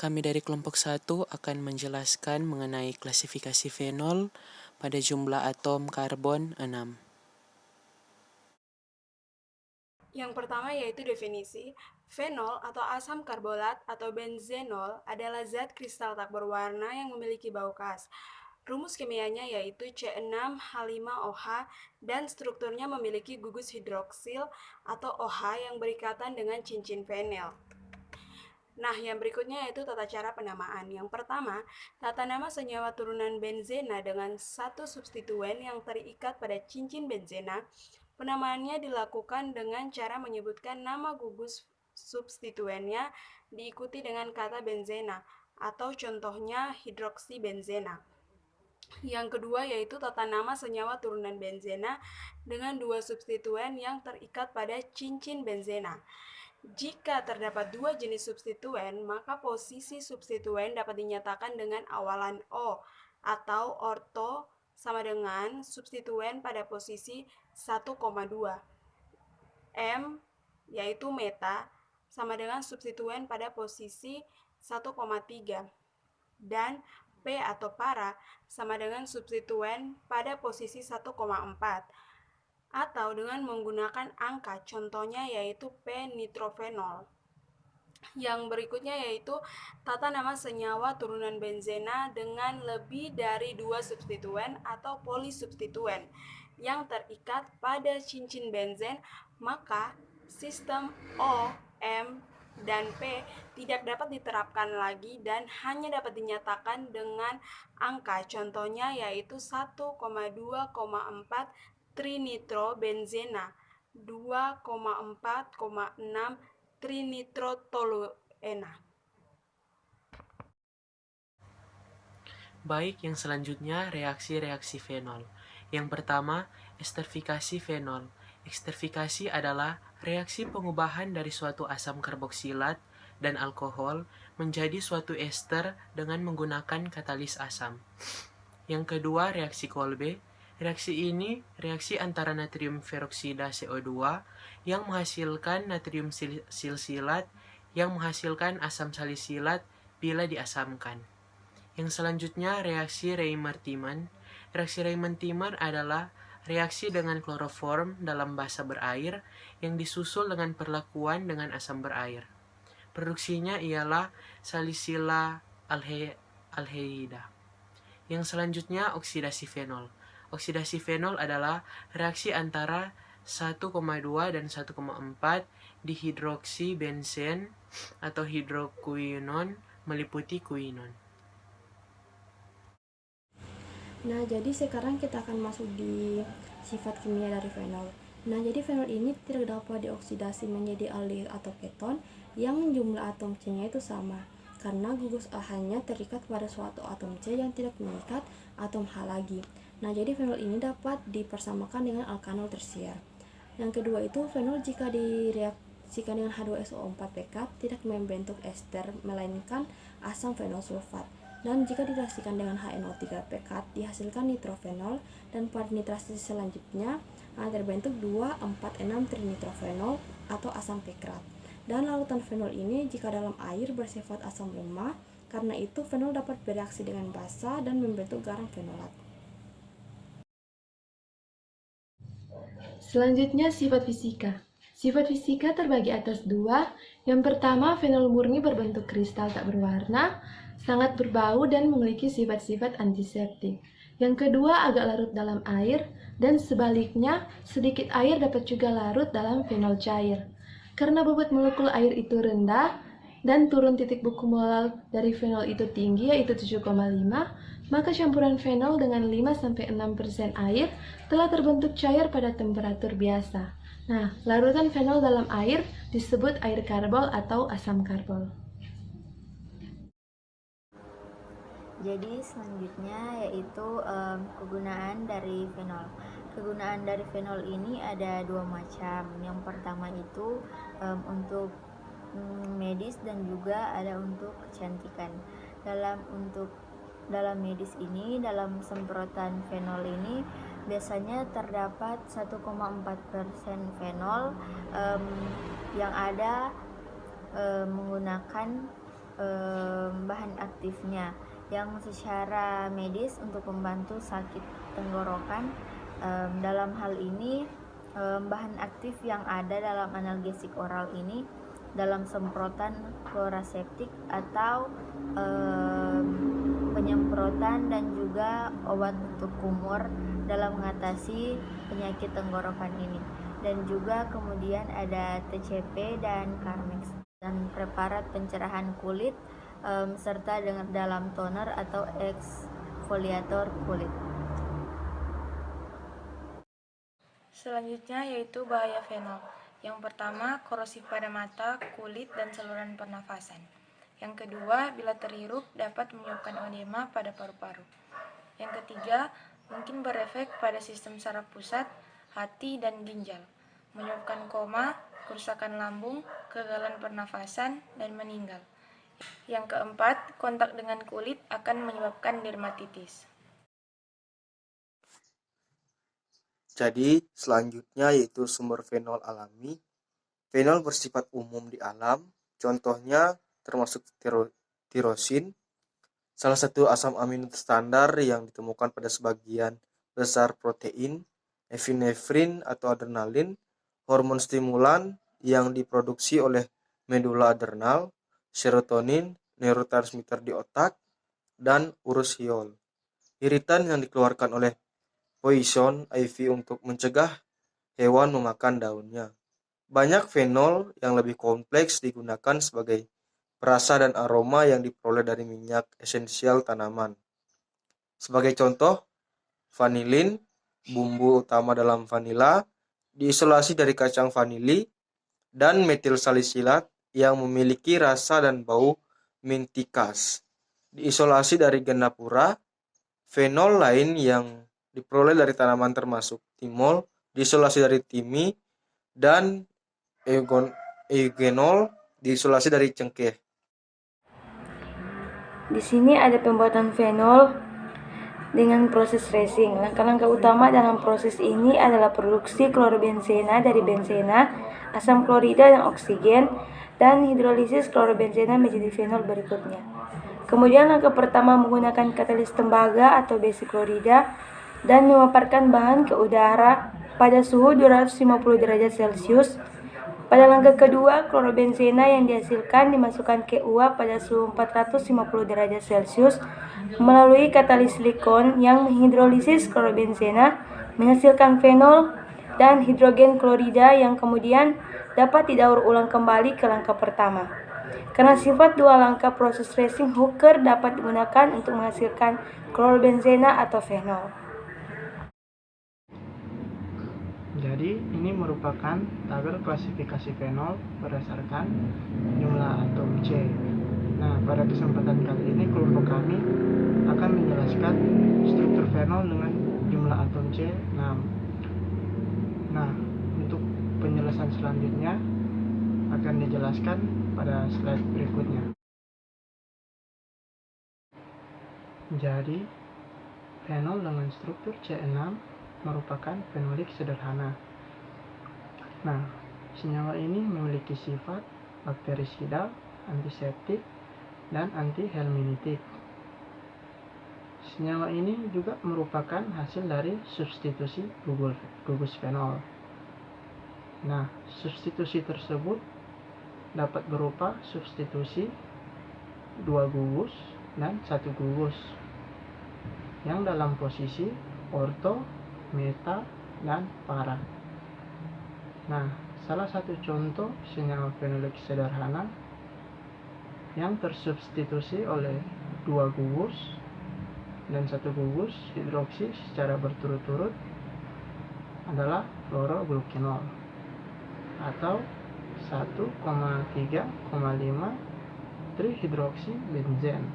kami dari kelompok 1 akan menjelaskan mengenai klasifikasi fenol pada jumlah atom karbon 6. Yang pertama yaitu definisi. Fenol atau asam karbolat atau benzenol adalah zat kristal tak berwarna yang memiliki bau khas. Rumus kimianya yaitu C6H5OH dan strukturnya memiliki gugus hidroksil atau OH yang berikatan dengan cincin fenil. Nah, yang berikutnya yaitu tata cara penamaan. Yang pertama, tata nama senyawa turunan benzena dengan satu substituen yang terikat pada cincin benzena. Penamaannya dilakukan dengan cara menyebutkan nama gugus substituennya diikuti dengan kata benzena atau contohnya hidroksibenzena. Yang kedua yaitu tata nama senyawa turunan benzena dengan dua substituen yang terikat pada cincin benzena. Jika terdapat dua jenis substituen, maka posisi substituen dapat dinyatakan dengan awalan O atau orto sama dengan substituen pada posisi 1,2. M yaitu meta sama dengan substituen pada posisi 1,3 dan P atau para sama dengan substituen pada posisi 1,4 atau dengan menggunakan angka, contohnya yaitu P-nitrofenol. Yang berikutnya yaitu tata nama senyawa turunan benzena dengan lebih dari dua substituen atau polisubstituen yang terikat pada cincin benzen, maka sistem O, M, dan P tidak dapat diterapkan lagi dan hanya dapat dinyatakan dengan angka, contohnya yaitu 1,2,4 trinitrobenzena, 2,4,6 trinitrotoluena. Baik, yang selanjutnya reaksi-reaksi fenol. Yang pertama, esterifikasi fenol. Esterifikasi adalah reaksi pengubahan dari suatu asam karboksilat dan alkohol menjadi suatu ester dengan menggunakan katalis asam. Yang kedua, reaksi Kolbe. Reaksi ini reaksi antara natrium feroksida CO2 yang menghasilkan natrium silsilat yang menghasilkan asam salisilat bila diasamkan. Yang selanjutnya, reaksi Reimer-Tiemann. Reaksi Reimer-Tiemann adalah reaksi dengan kloroform dalam basa berair yang disusul dengan perlakuan dengan asam berair. Produksinya ialah salisila aldehyda. Yang selanjutnya, oksidasi fenol. Oksidasi fenol adalah reaksi antara 1,2 dan 1,4 dihidroksibenzen atau hidrokuinon meliputi kuinon. Nah, jadi sekarang kita akan masuk di sifat kimia dari fenol. Nah, jadi fenol ini tidak dapat dioksidasi menjadi aldehid atau keton yang jumlah atom C-nya itu sama, karena gugus OH-nya terikat pada suatu atom C yang tidak mengikat atom H lagi. Nah, jadi fenol ini dapat dipersamakan dengan alkanol tersier. Yang kedua itu, fenol jika direaksikan dengan H2SO4 pekat tidak membentuk ester melainkan asam fenol sulfat. Dan jika direaksikan dengan HNO3 pekat dihasilkan nitrofenol, dan pada nitrasi selanjutnya terbentuk 2,4,6 trinitrofenol atau asam pekrat. Dan larutan fenol ini jika dalam air bersifat asam lemah, karena itu fenol dapat bereaksi dengan basa dan membentuk garam fenolat. Selanjutnya sifat fisika. Sifat fisika terbagi atas dua. Yang pertama, fenol murni berbentuk kristal tak berwarna, sangat berbau dan memiliki sifat-sifat antiseptik. Yang kedua, agak larut dalam air, dan sebaliknya, sedikit air dapat juga larut dalam fenol cair. Karena bobot molekul air itu rendah, dan turun titik buku molal dari fenol itu tinggi, yaitu 7,5, maka campuran fenol dengan 5-6% air telah terbentuk cair pada temperatur biasa. Nah, larutan fenol dalam air disebut air karbol atau asam karbol. Jadi selanjutnya yaitu kegunaan dari fenol. Kegunaan dari fenol ini ada dua macam. Yang pertama itu untuk medis dan juga ada untuk kecantikan. Dalam medis ini, dalam semprotan fenol ini biasanya terdapat 1,4% fenol yang ada menggunakan bahan aktifnya yang secara medis untuk membantu sakit tenggorokan. Dalam hal ini bahan aktif yang ada dalam analgesik oral ini dalam semprotan kloraseptik atau penyemprotan dan juga obat untuk kumur dalam mengatasi penyakit tenggorokan ini. Dan juga kemudian ada TCP dan Carmex dan preparat pencerahan kulit serta dengan dalam toner atau eksfoliator kulit. Selanjutnya yaitu bahaya fenol. Yang pertama, korosif pada mata, kulit, dan saluran pernafasan. Yang kedua, bila terhirup dapat menyebabkan edema pada paru-paru. Yang ketiga, mungkin berefek pada sistem saraf pusat, hati, dan ginjal, menyebabkan koma, kerusakan lambung, kegagalan pernafasan, dan meninggal. Yang keempat, kontak dengan kulit akan menyebabkan dermatitis. Jadi, selanjutnya yaitu sumber fenol alami. Fenol bersifat umum di alam, contohnya termasuk tirosin, salah satu asam amino standar yang ditemukan pada sebagian besar protein, epinefrin atau adrenalin, hormon stimulan yang diproduksi oleh medula adrenal, serotonin, neurotransmitter di otak, dan urushiol. Iritan yang dikeluarkan oleh poison ivy untuk mencegah hewan memakan daunnya. Banyak fenol yang lebih kompleks digunakan sebagai perasa dan aroma yang diperoleh dari minyak esensial tanaman. Sebagai contoh, vanilin, bumbu utama dalam vanila, diisolasi dari kacang vanili, dan metil salisilat yang memiliki rasa dan bau minty khas, diisolasi dari ganapura. Fenol lain yang diperoleh dari tanaman termasuk timol, diisolasi dari timi, dan eugenol diisolasi dari cengkeh. Di sini ada pembuatan fenol dengan proses racing. Langkah-langkah utama dalam proses ini adalah produksi klorobenzena dari benzena, asam klorida dan oksigen, dan hidrolisis klorobenzena menjadi fenol berikutnya. Kemudian langkah pertama menggunakan katalis tembaga atau besi klorida dan memaparkan bahan ke udara pada suhu 250 derajat Celcius. Pada langkah kedua, klorobenzena yang dihasilkan dimasukkan ke uap pada suhu 450 derajat Celcius melalui katalis silikon yang menghidrolisis klorobenzena menghasilkan fenol dan hidrogen klorida yang kemudian dapat didaur ulang kembali ke langkah pertama. Karena sifat dua langkah proses racing, Hooker dapat digunakan untuk menghasilkan klorobenzena atau fenol. Jadi, ini merupakan tabel klasifikasi fenol berdasarkan jumlah atom C. Nah, pada kesempatan kali ini kelompok kami akan menjelaskan struktur fenol dengan jumlah atom C 6. Nah, untuk penjelasan selanjutnya akan dijelaskan pada slide berikutnya. Jadi, fenol dengan struktur C6 merupakan fenolik sederhana. Nah, senyawa ini memiliki sifat bakterisidal, antiseptik, dan antihelminitik. Senyawa ini juga merupakan hasil dari substitusi gugus fenol. Nah, substitusi tersebut dapat berupa substitusi 2 gugus dan 1 gugus yang dalam posisi orto, meta, dan para. Nah, salah satu contoh senyawa fenolik sederhana yang tersubstitusi oleh 2 gugus dan 1 gugus hidroksi secara berturut-turut adalah fluoroglucanol atau 1,3,5 trihidroksi benzen.